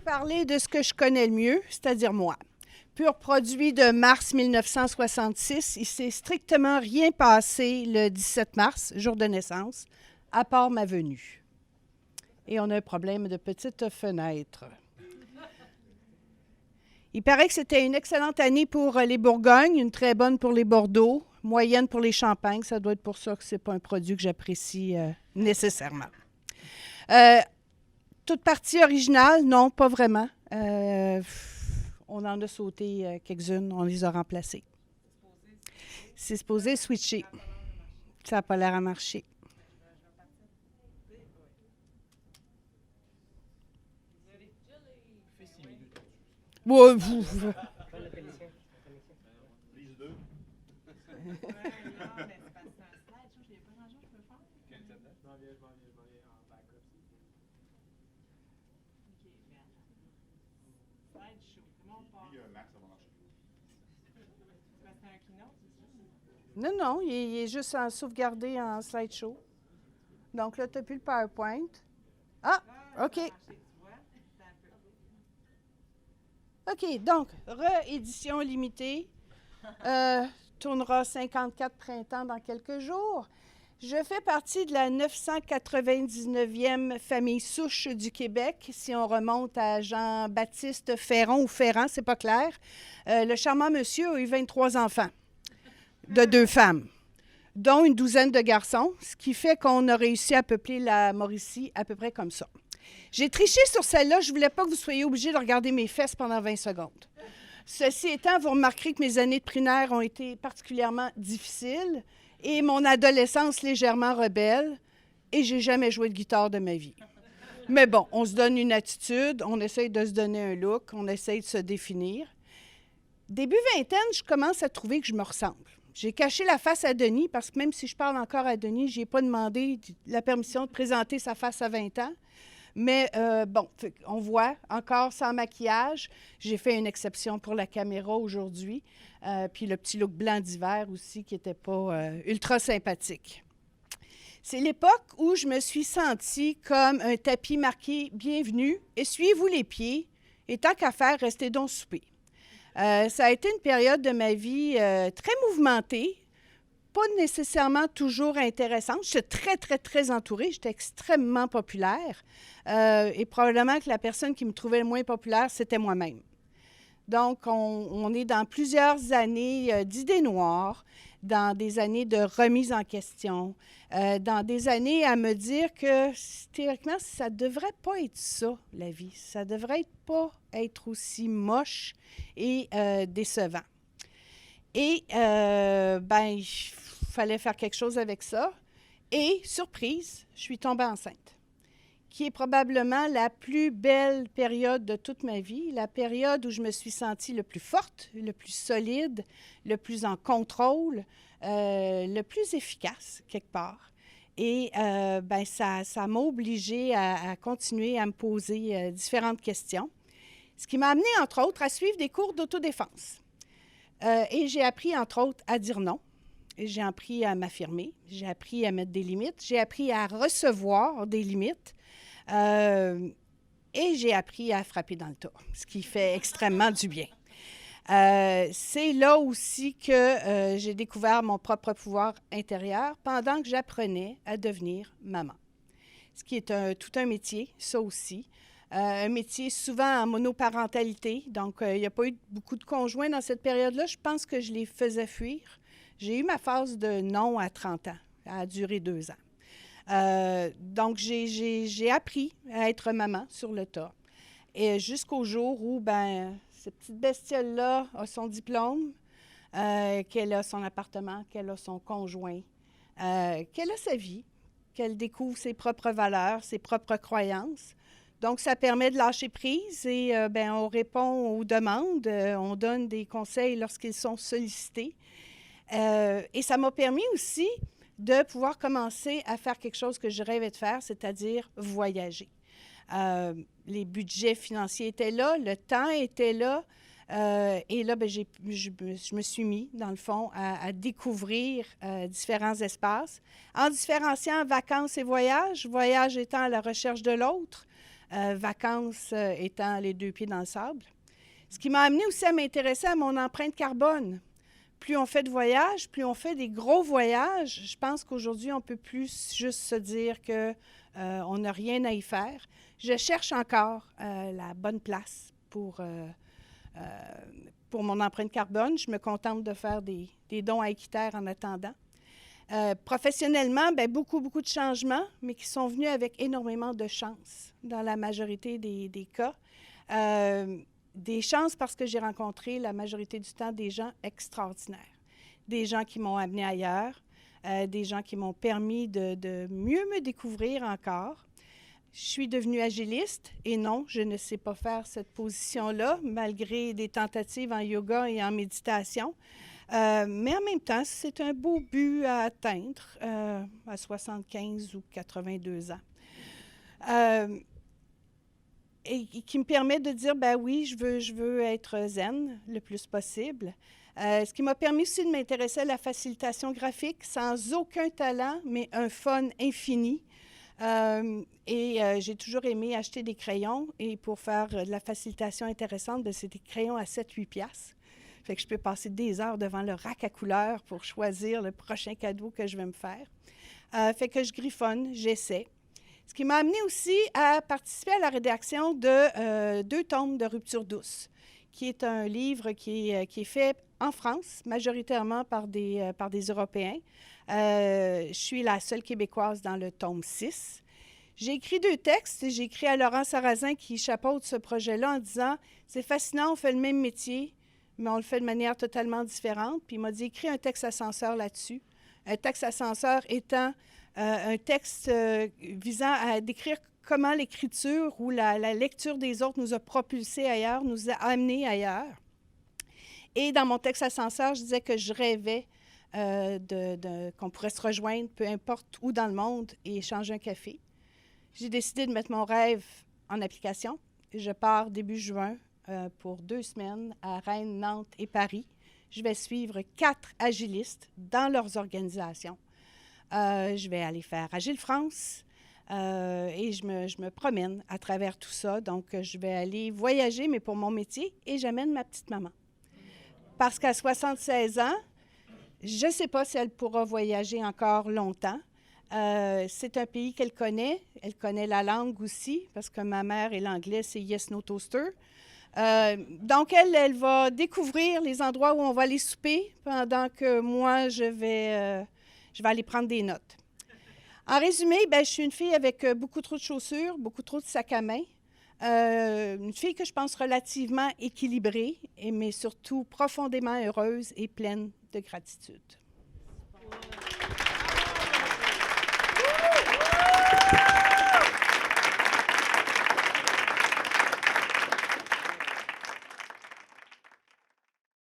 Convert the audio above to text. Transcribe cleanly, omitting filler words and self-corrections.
parler de ce que je connais le mieux, c'est-à-dire moi. Pur produit de mars 1966, il s'est strictement rien passé le 17 mars, jour de naissance, à part ma venue. Et on a un problème de petite fenêtre. Il paraît que c'était une excellente année pour les Bourgognes, une très bonne pour les Bordeaux, moyenne pour les Champagnes. Ça doit être pour ça que ce n'est pas un produit que j'apprécie nécessairement. Toute partie originale, non, pas vraiment. On en a sauté quelques-unes, on les a remplacées. C'est supposé switcher. Ça n'a pas l'air à marcher. Ouais, non, non, il est juste sauvegardé en slideshow. Donc là, tu n'as plus le PowerPoint. Ah, OK. OK, donc, réédition limitée. Tournera 54 printemps dans quelques jours. Je fais partie de la 999e famille souche du Québec, si on remonte à Jean-Baptiste Ferron ou Ferrand, c'est pas clair. Le charmant monsieur a eu 23 enfants de 2 femmes, dont une douzaine de garçons, ce qui fait qu'on a réussi à peupler la Mauricie à peu près comme ça. J'ai triché sur celle-là, je ne voulais pas que vous soyez obligés de regarder mes fesses pendant 20 secondes. Ceci étant, vous remarquerez que mes années de primaire ont été particulièrement difficiles et mon adolescence légèrement rebelle, et j'ai jamais joué de guitare de ma vie. Mais bon, on se donne une attitude, on essaye de se donner un look, on essaye de se définir. Début vingtaine, je commence à trouver que je me ressemble. J'ai caché la face à Denis, parce que même si je parle encore à Denis, je n'ai pas demandé la permission de présenter sa face à 20 ans. Mais bon, on voit, encore sans maquillage. J'ai fait une exception pour la caméra aujourd'hui. Puis le petit look blanc d'hiver aussi, qui n'était pas ultra sympathique. C'est l'époque où je me suis sentie comme un tapis marqué « Bienvenue, essuyez-vous les pieds, et tant qu'à faire, restez donc souper ». Ça a été une période de ma vie très mouvementée, pas nécessairement toujours intéressante. J'étais très, très, très entourée. J'étais extrêmement populaire. Et probablement que la personne qui me trouvait le moins populaire, c'était moi-même. Donc, on est dans plusieurs années d'idées noires, dans des années de remise en question, dans des années à me dire que théoriquement, ça ne devrait pas être ça, la vie. Ça ne devrait pas être aussi moche et décevant. Et, ben, il fallait faire quelque chose avec ça. Et, surprise, je suis tombée enceinte, qui est probablement la plus belle période de toute ma vie, la période où je me suis sentie le plus forte, le plus solide, le plus en contrôle, le plus efficace, quelque part. Et, ben, ça m'a obligée à continuer à me poser différentes questions, ce qui m'a amenée, entre autres, à suivre des cours d'autodéfense. Et j'ai appris, entre autres, à dire non. J'ai appris à m'affirmer. J'ai appris à mettre des limites. J'ai appris à recevoir des limites. Et j'ai appris à frapper dans le tas, ce qui fait extrêmement du bien. C'est là aussi que j'ai découvert mon propre pouvoir intérieur pendant que j'apprenais à devenir maman. Ce qui est tout un métier, ça aussi. Un métier souvent en monoparentalité, donc il n'y a pas eu beaucoup de conjoints dans cette période-là. Je pense que je les faisais fuir. J'ai eu ma phase de non à 30 ans. Ça a duré 2 ans. Donc, j'ai appris à être maman sur le tas. Et jusqu'au jour où, ben, cette petite bestiole-là a son diplôme, qu'elle a son appartement, qu'elle a son conjoint, qu'elle a sa vie, qu'elle découvre ses propres valeurs, ses propres croyances. Donc, ça permet de lâcher prise et ben, on répond aux demandes, on donne des conseils lorsqu'ils sont sollicités. Et ça m'a permis aussi de pouvoir commencer à faire quelque chose que je rêvais de faire, c'est-à-dire voyager. Les budgets financiers étaient là, le temps était là, et là, ben, je me suis mis, dans le fond, à découvrir différents espaces, en différenciant vacances et voyages, voyage étant à la recherche de l'autre, vacances étant les deux pieds dans le sable. Ce qui m'a amené aussi à m'intéresser à mon empreinte carbone. Plus on fait de voyages, plus on fait des gros voyages, je pense qu'aujourd'hui, on ne peut plus juste se dire qu'on n'a rien à y faire. Je cherche encore la bonne place pour mon empreinte carbone. Je me contente de faire des dons à Équiterre en attendant. Professionnellement, bien, beaucoup de changements, mais qui sont venus avec énormément de chance dans la majorité des cas. Des chances parce que j'ai rencontré la majorité du temps des gens extraordinaires, des gens qui m'ont amené ailleurs, des gens qui m'ont permis de mieux me découvrir encore. Je suis devenue agiliste et non, je ne sais pas faire cette position-là, malgré des tentatives en yoga et en méditation. Mais en même temps, c'est un beau but à atteindre à 75 ou 82 ans. Et qui me permet de dire, ben oui, je veux être zen le plus possible. Ce qui m'a permis aussi de m'intéresser à la facilitation graphique sans aucun talent, mais un fun infini. J'ai toujours aimé acheter des crayons et pour faire de la facilitation intéressante, bien, c'est des crayons à 7-8 piastres. Fait que je peux passer des heures devant le rack à couleurs pour choisir le prochain cadeau que je vais me faire. Fait que je griffonne, j'essaie. Ce qui m'a amené aussi à participer à la rédaction de 2 tomes de Rupture douce, qui est un livre qui est fait en France, majoritairement par des Européens. Je suis la seule Québécoise dans le tome 6. J'ai écrit 2 textes. J'ai écrit à Laurent Sarrazin qui chapeaute ce projet-là en disant « C'est fascinant, on fait le même métier, mais on le fait de manière totalement différente. » Puis il m'a dit « Écris un texte ascenseur là-dessus. » Un texte ascenseur étant un texte visant à décrire comment l'écriture ou la lecture des autres nous a propulsés ailleurs, nous a amenés ailleurs. Et dans mon texte ascenseur, je disais que je rêvais qu'on pourrait se rejoindre, peu importe où dans le monde, et échanger un café. J'ai décidé de mettre mon rêve en application. Je pars début juin pour 2 semaines à Rennes, Nantes et Paris. Je vais suivre 4 agilistes dans leurs organisations. Je vais aller faire Agile France et je me promène à travers tout ça. Donc, je vais aller voyager, mais pour mon métier, et j'amène ma petite maman. Parce qu'à 76 ans, je ne sais pas si elle pourra voyager encore longtemps. C'est un pays qu'elle connaît la langue aussi, parce que ma mère et l'anglais, c'est Yes, No Toaster. Donc, elle va découvrir les endroits où on va aller souper pendant que moi, je vais aller prendre des notes. En résumé, bien, je suis une fille avec beaucoup trop de chaussures, beaucoup trop de sacs à main. Une fille que je pense relativement équilibrée, mais surtout profondément heureuse et pleine de gratitude.